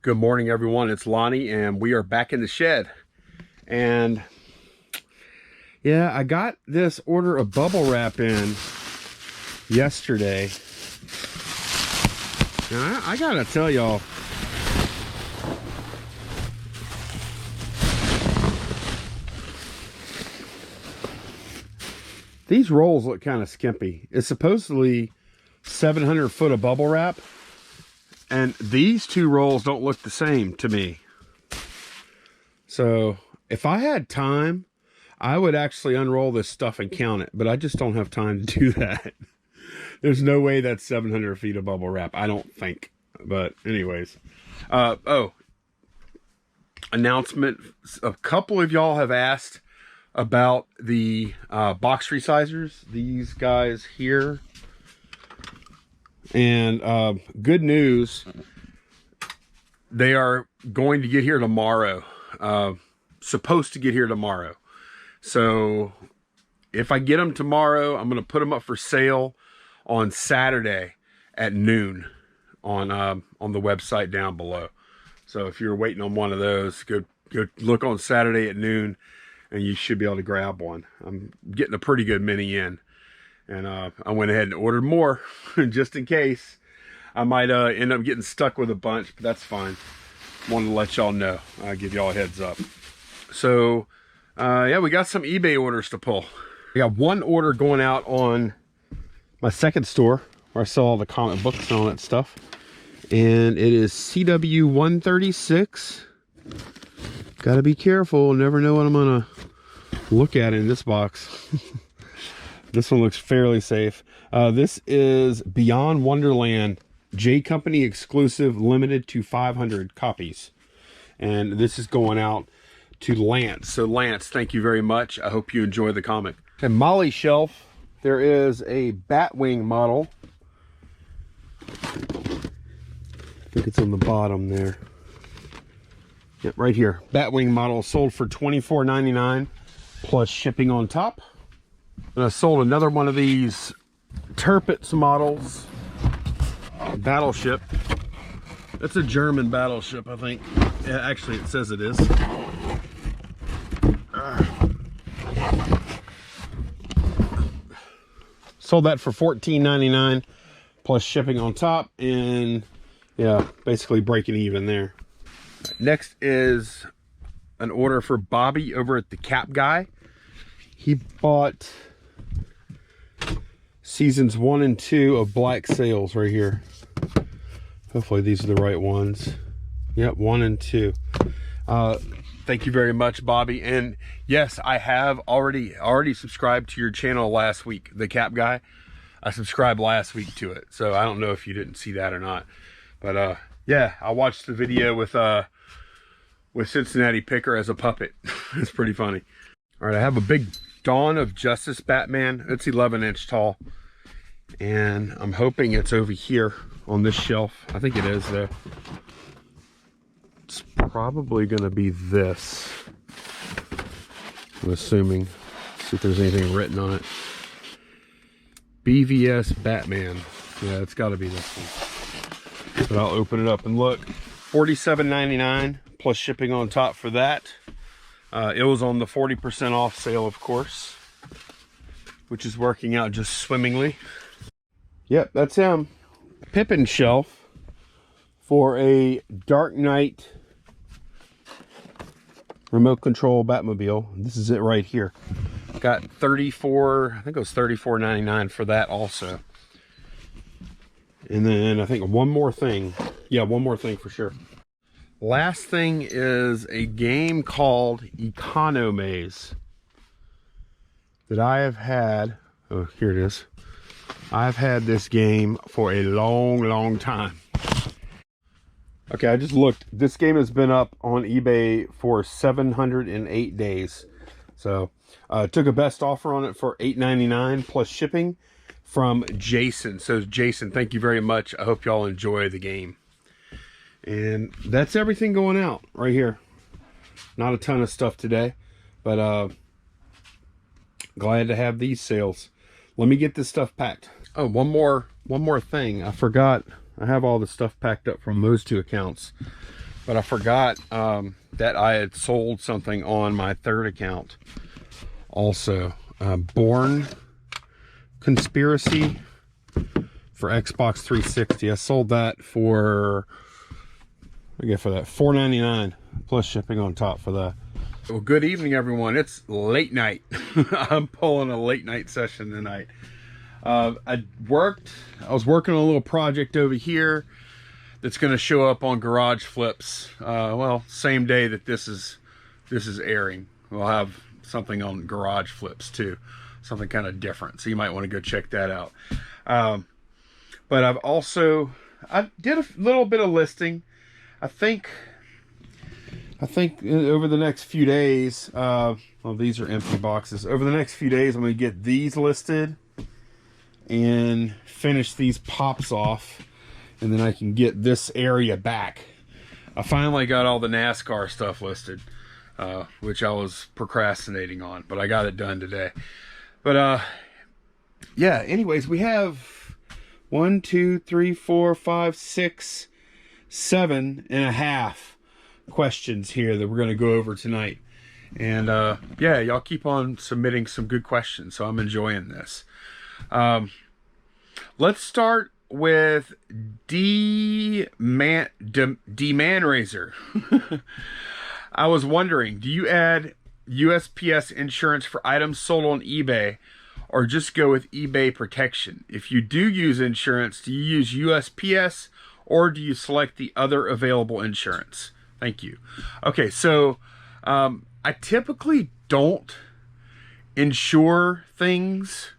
Good morning, everyone. It's Lonnie, and we are back in the shed. And yeah, I got this order of bubble wrap in yesterday. And I gotta tell y'all, these rolls look kind of skimpy. It's supposedly 700 foot of bubble wrap, and these two rolls don't look the same to me. So if I had time, I would actually unroll this stuff and count it, but I just don't have time to do that. There's no way that's 700 feet of bubble wrap, I don't think. But anyways, announcement. A couple of y'all have asked about the box resizers, these guys here. And good news, they are going to get here tomorrow. Supposed to get here tomorrow. So if I get them tomorrow, I'm going to put them up for sale on Saturday at noon on the website down below. So if you're waiting on one of those, go look on Saturday at noon, and you should be able to grab one. I'm getting a pretty good mini in, and I went ahead and ordered more just in case. I might end up getting stuck with a bunch, but that's fine. Wanted to let y'all know. I'll give y'all a heads up. So yeah, we got some eBay orders to pull. We got one order going out on my second store where I sell all the comic books and all that stuff, and it is CW 136. Gotta be careful, never know what I'm gonna look at in this box. This one looks fairly safe. This is Beyond Wonderland J Company exclusive, limited to 500 copies, and this is going out to Lance. So Lance, thank you very much. I hope you enjoy the comic. And Molly's shelf, there is a Batwing model. I think it's on the bottom there. Yep, right here. Batwing model sold for $24.99 plus shipping on top. And I sold another one of these Tirpitz models. Battleship. That's a German battleship, I think. Yeah, actually, it says it is. Sold that for $14.99 plus shipping on top, and yeah, basically breaking even there. Next is an order for Bobby over at the Cap Guy. He bought seasons 1 and 2 of Black Sails right here. Hopefully these are the right ones. Yep, 1 and 2. Thank you very much, Bobby. And yes, I have already subscribed to your channel last week, the Cap Guy. I subscribed last week to it, so I don't know if you didn't see that or not. But yeah, I watched the video with Cincinnati Picker as a puppet. It's pretty funny. All right, I have a big Dawn of Justice Batman. It's 11-inch tall, and I'm hoping it's over here on this shelf. I think it is though. It's probably gonna be this, I'm assuming. Let's see if there's anything written on it. BVS Batman. Yeah, it's got to be this one. But I'll open it up and look. $47.99 plus shipping on top for that. It was on the 40% off sale, of course, which is working out just swimmingly. Yep, that's him. Pippin shelf for a Dark Knight remote control Batmobile. This is it right here. Got I think it was $34.99 for that also. And then I think one more thing. Yeah, one more thing for sure. Last thing is a game called Economaze that I have had. Oh, here it is. I've had this game for a long time. Okay, I just looked. This game has been up on eBay for 708 days. So took a best offer on it for $8.99 plus shipping from Jason. So Jason, thank you very much. I hope y'all enjoy the game. And that's everything going out right here. Not a ton of stuff today, but glad to have these sales. Let me get this stuff packed. Oh, one more thing. I forgot. I have all the stuff packed up from those two accounts. but I forgot that I had sold something on my third account also. Born Conspiracy for Xbox 360. I sold that for, I get for that $4.99 plus shipping on top for that. Well, good evening, everyone. It's late night. I'm pulling a late night session tonight. I was working on a little project over here that's going to show up on Garage Flips. Well, same day that this is airing. We'll have something on Garage Flips too, something kind of different. So you might want to go check that out. But I did a little bit of listing. I think over the next few days, well, these are empty boxes. Over the next few days, I'm going to get these listed and finish these pops off, and then I can get this area back. I finally got all the NASCAR stuff listed, which I was procrastinating on, but I got it done today. But yeah, anyways, we have 1, 2, 3, 4, 5, 6, 7.5 questions here that we're going to go over tonight. And yeah, y'all keep on submitting some good questions, so I'm enjoying this. Let's start with D-Man Raiser. I was wondering, do you add USPS insurance for items sold on eBay, or just go with eBay protection? If you do use insurance, do you use USPS, or do you select the other available insurance? Thank you. Okay, so I typically don't insure things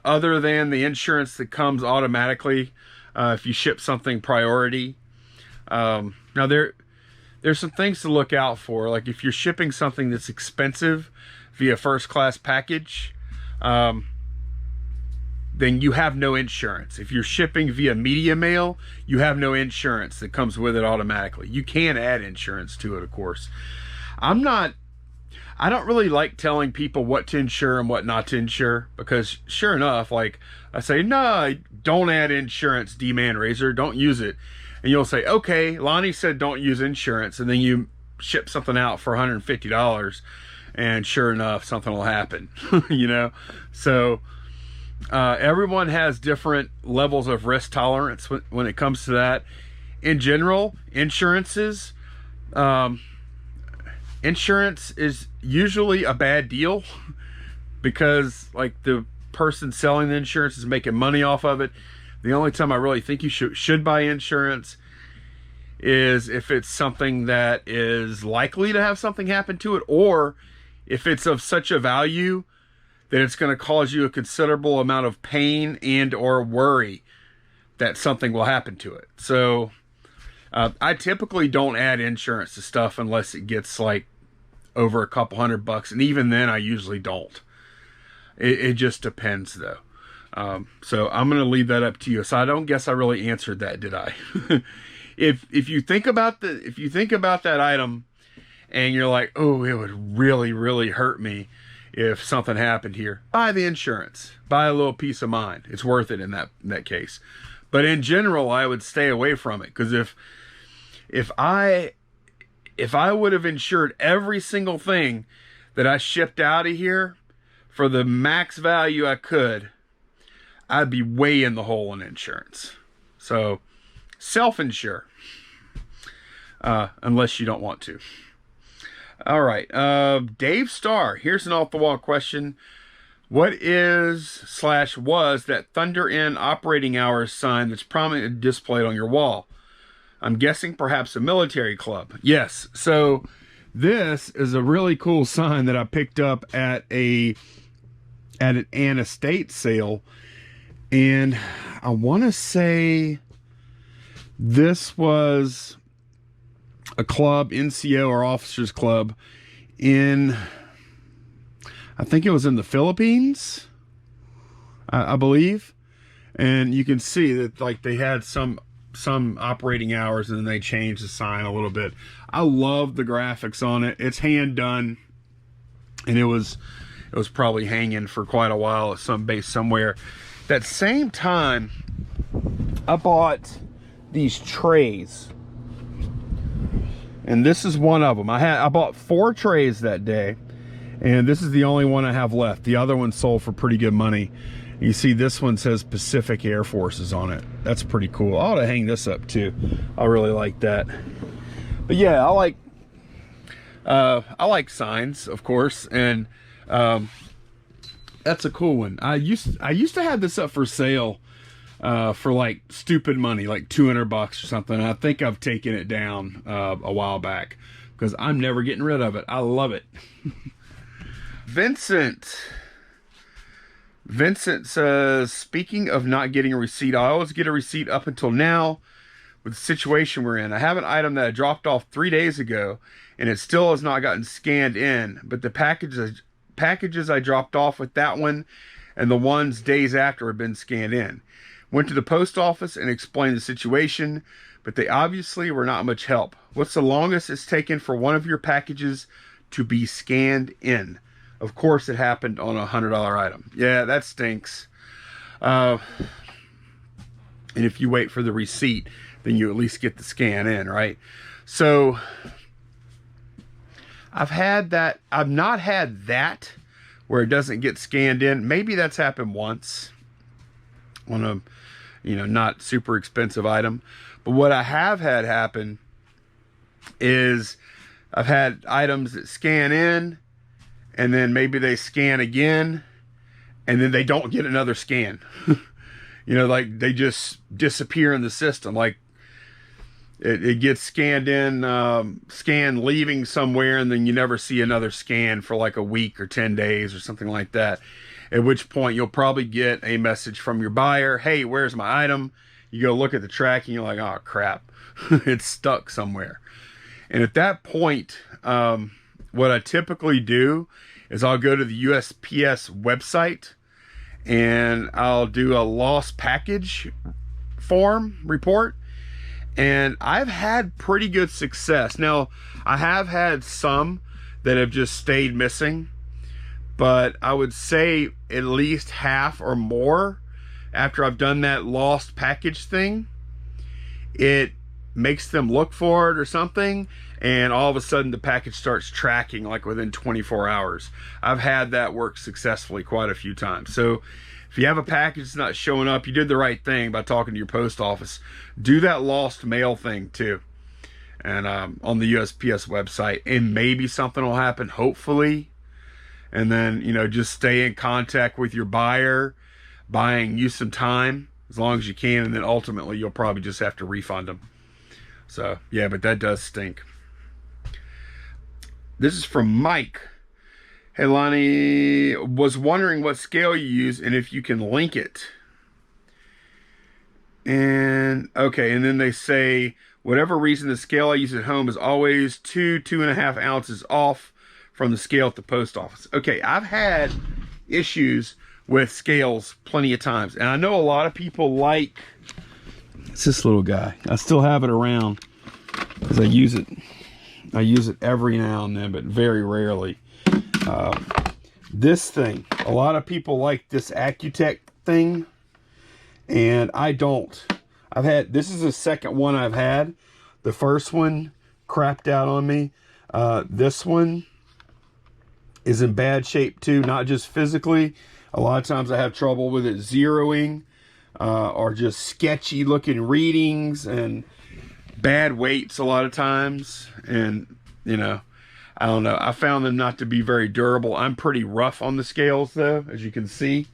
other than the insurance that comes automatically if you ship something priority. Now there's some things to look out for. Like if you're shipping something that's expensive via first class package, then you have no insurance. If you're shipping via media mail, you have no insurance that comes with it automatically. You can add insurance to it, of course. I don't really like telling people what to insure and what not to insure, because sure enough, like I say, no, don't add insurance, D-Man Razor, don't use it. And you'll say, okay, Lonnie said don't use insurance, and then you ship something out for $150, and sure enough, something will happen, you know? So everyone has different levels of risk tolerance when it comes to that. In general, insurance is usually a bad deal, because like the person selling the insurance is making money off of it. The only time I really think you should buy insurance is if it's something that is likely to have something happen to it, or if it's of such a value that it's going to cause you a considerable amount of pain and or worry that something will happen to it. So I typically don't add insurance to stuff unless it gets like over a couple $100, and even then I usually don't. It just depends though. So I'm going to leave that up to you. So I don't guess I really answered that, did I? If you think about that item and you're like, oh, it would really, really hurt me if something happened here, buy the insurance. Buy a little peace of mind. It's worth it in that case. But in general, I would stay away from it, because if I would have insured every single thing that I shipped out of here for the max value I could, I'd be way in the hole in insurance. So self-insure, unless you don't want to. All right, Dave Starr, here's an off-the-wall question. What is/was that Thunder Inn operating hours sign that's prominently displayed on your wall? I'm guessing perhaps a military club. Yes, so this is a really cool sign that I picked up at an estate sale. And I want to say this was a club, NCO or officers club in, I think it was in the Philippines, I believe. And you can see that like they had some operating hours, and then they changed the sign a little bit. I love the graphics on it. It's hand done, and it was probably hanging for quite a while at some base somewhere. That same time, I bought these trays. and this is one of them. I bought 4 trays that day, and this is the only one I have left. The other one sold for pretty good money. You see this one says Pacific Air Forces on it. That's pretty cool. I ought to hang this up too. I really like that. But yeah, I like signs, of course, and that's a cool one. I used to have this up for sale for like stupid money, like $200 or something. I think I've taken it down a while back because I'm never getting rid of it. I love it. Vincent says, speaking of not getting a receipt, I always get a receipt up until now with the situation we're in. I have an item that I dropped off 3 days ago and it still has not gotten scanned in, but the packages I dropped off with that one and the ones days after have been scanned in. Went to the post office and explained the situation, but they obviously were not much help. What's the longest it's taken for one of your packages to be scanned in? Of course, it happened on a $100 item. Yeah, that stinks. And if you wait for the receipt, then you at least get the scan in, right? So I've not had that where it doesn't get scanned in. Maybe that's happened once on a, not super expensive item. But what I have had happen is I've had items that scan in, and then maybe they scan again, and then they don't get another scan. Like they just disappear in the system. Like it gets scanned in, scan leaving somewhere, and then you never see another scan for like a week or 10 days or something like that. At which point you'll probably get a message from your buyer, hey, where's my item? You go look at the tracking, you're like, oh crap, it's stuck somewhere. And at that point, what I typically do is I'll go to the USPS website and I'll do a lost package form report. And I've had pretty good success. Now, I have had some that have just stayed missing, but I would say at least half or more after I've done that lost package thing, it makes them look for it or something, and all of a sudden the package starts tracking like within 24 hours. I've had that work successfully quite a few times. So if you have a package that's not showing up, you did the right thing by talking to your post office. Do that lost mail thing too, and on the USPS website, and maybe something will happen, hopefully. And then, just stay in contact with your buyer, buying you some time as long as you can, and then ultimately you'll probably just have to refund them. So yeah, but that does stink. This is from Mike. Hey Lonnie, was wondering what scale you use and if you can link it. And okay, and then they say, whatever reason, the scale I use at home is always 2.5 ounces off from the scale at the post office. Okay, I've had issues with scales plenty of times, and I know a lot of people like, it's this little guy. I still have it around because I use it every now and then, but very rarely. This thing, a lot of people like this Accutech thing, and I don't. This is the second one I've had. The first one crapped out on me. This one is in bad shape too, not just physically. A lot of times I have trouble with it zeroing, or just sketchy looking readings and bad weights a lot of times. And, I don't know. I found them not to be very durable. I'm pretty rough on the scales though, as you can see.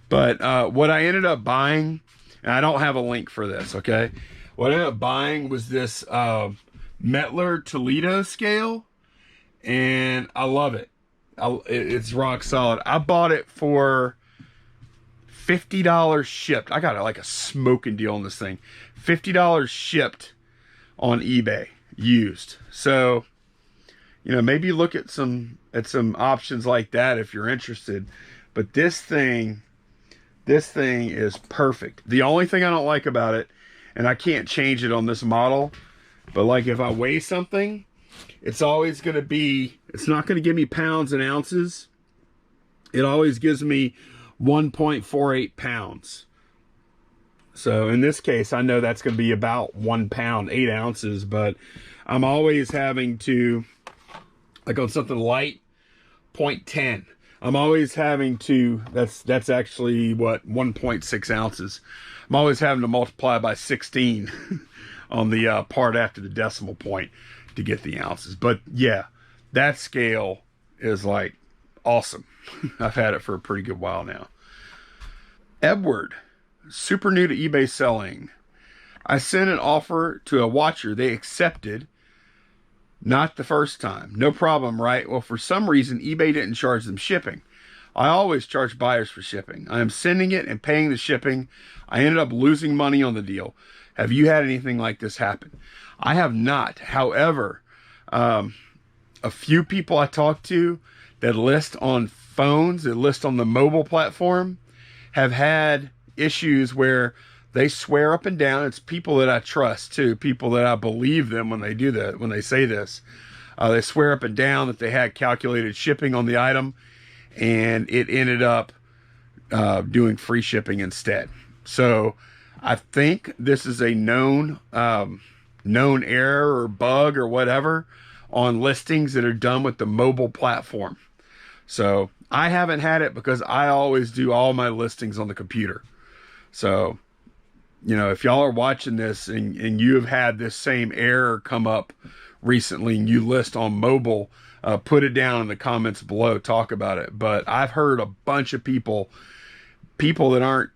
But what I ended up buying, and I don't have a link for this, okay? What I ended up buying was this Mettler Toledo scale, and I love it. It's rock solid. I bought it for $50 shipped. I got like a smoking deal on this thing. $50 shipped on eBay, used. So, maybe look at some options like that if you're interested. But this thing is perfect. The only thing I don't like about it, and I can't change it on this model, but like if I weigh something, it's always going to be, it's not going to give me pounds and ounces. It always gives me 1.48 pounds. So in this case, I know that's going to be about 1 pound, 8 ounces, but I'm always having to, like on something light, 0.10. I'm always having to, that's actually what, 1.6 ounces. I'm always having to multiply by 16 on the part after the decimal point to get the ounces. But yeah, that scale is like awesome. I've had it for a pretty good while now. Edward, super new to eBay selling. I sent an offer to a watcher. They accepted. Not the first time. No problem, right? Well, for some reason, eBay didn't charge them shipping. I always charge buyers for shipping. I am sending it and paying the shipping. I ended up losing money on the deal. Have you had anything like this happen? I have not. However, a few people I talked to that list on phones, that list on the mobile platform, have had issues where they swear up and down. It's people that I trust too, people that I believe them when they do that, when they say this. They swear up and down that they had calculated shipping on the item, and it ended up doing free shipping instead. So I think this is a known error or bug or whatever on listings that are done with the mobile platform. So I haven't had it because I always do all my listings on the computer. So, you know, if y'all are watching this and you have had this same error come up recently and you list on mobile, put it down in the comments below, talk about it. But I've heard a bunch of people that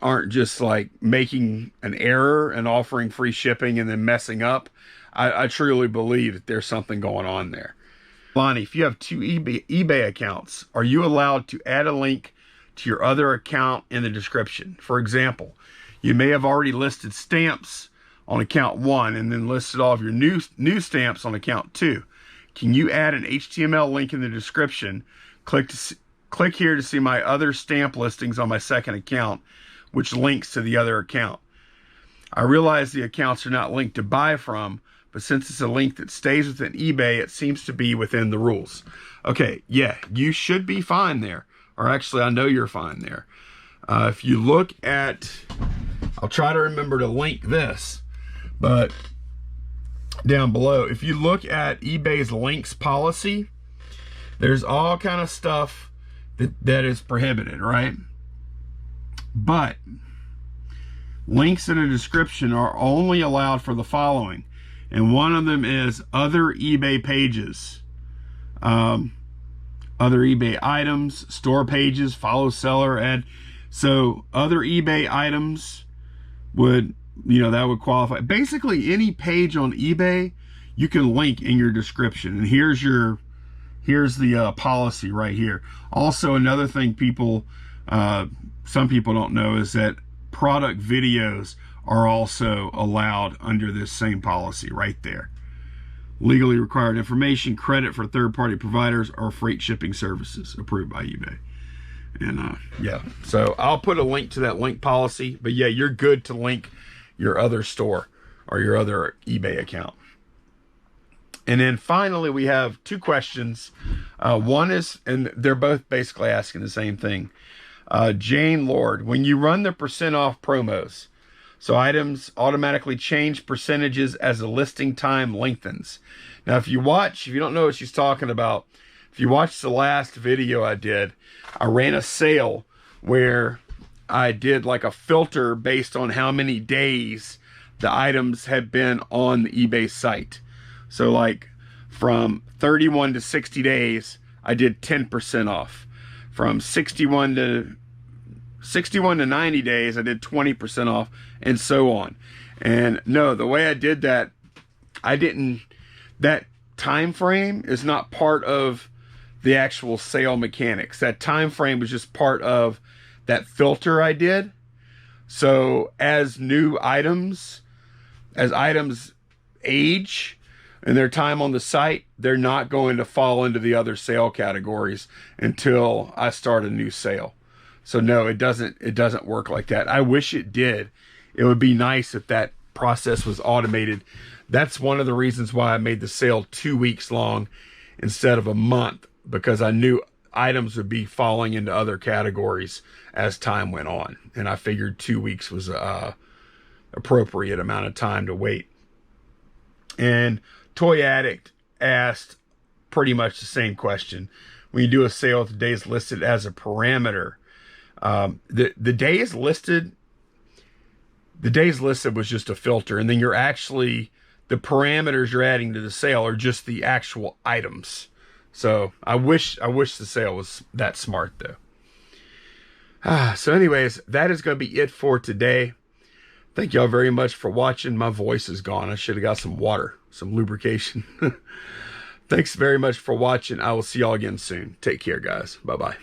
aren't just like making an error and offering free shipping and then messing up. I truly believe that there's something going on there. Lonnie, if you have two eBay accounts, are you allowed to add a link to your other account in the description? For example, you may have already listed stamps on account 1 and then listed all of your new stamps on account 2. Can you add an HTML link in the description? Click here to see my other stamp listings on my second account, which links to the other account. I realize the accounts are not linked to buy from, but since it's a link that stays within eBay, it seems to be within the rules. Okay, yeah, you should be fine there. Or actually, I know you're fine there. If you look at, I'll try to remember to link this, but down below, if you look at eBay's links policy, there's all kind of stuff that is prohibited, right? But links in a description are only allowed for the following. And one of them is other eBay pages, other eBay items, store pages, follow seller, add. So other eBay items would, that would qualify. Basically any page on eBay, you can link in your description. And here's the policy right here. Also, another thing some people don't know is that product videos are also allowed under this same policy right there. Legally required information, credit for third-party providers, or freight shipping services approved by eBay. And yeah, so I'll put a link to that link policy, but yeah, you're good to link your other store or your other eBay account. And then finally, we have two questions. One is, and they're both basically asking the same thing. Jane Lord, when you run the % off promos, so items automatically change percentages as the listing time lengthens. Now, if you don't know what she's talking about, if you watch the last video I did, I ran a sale where I did like a filter based on how many days the items had been on the eBay site. So like from 31 to 60 days, I did 10% off. From 61 to 90 days, I did 20% off, and so on. And no, the way I did that, that time frame is not part of the actual sale mechanics. That time frame was just part of that filter I did. So as items age and their time on the site, they're not going to fall into the other sale categories until I start a new sale. So no, it doesn't work like that. I wish it did. It would be nice if that process was automated. That's one of the reasons why I made the sale 2 weeks long instead of a month, because I knew items would be falling into other categories as time went on. And I figured 2 weeks was a appropriate amount of time to wait. And Toy Addict asked pretty much the same question. When you do a sale, the days listed as a parameter. The days listed was just a filter, and then you're actually, the parameters you're adding to the sale are just the actual items. So I wish the sale was that smart though. So anyways, that is going to be it for today. Thank y'all very much for watching. My voice is gone. I should have got some water, some lubrication. Thanks very much for watching. I will see y'all again soon. Take care, guys. Bye-bye.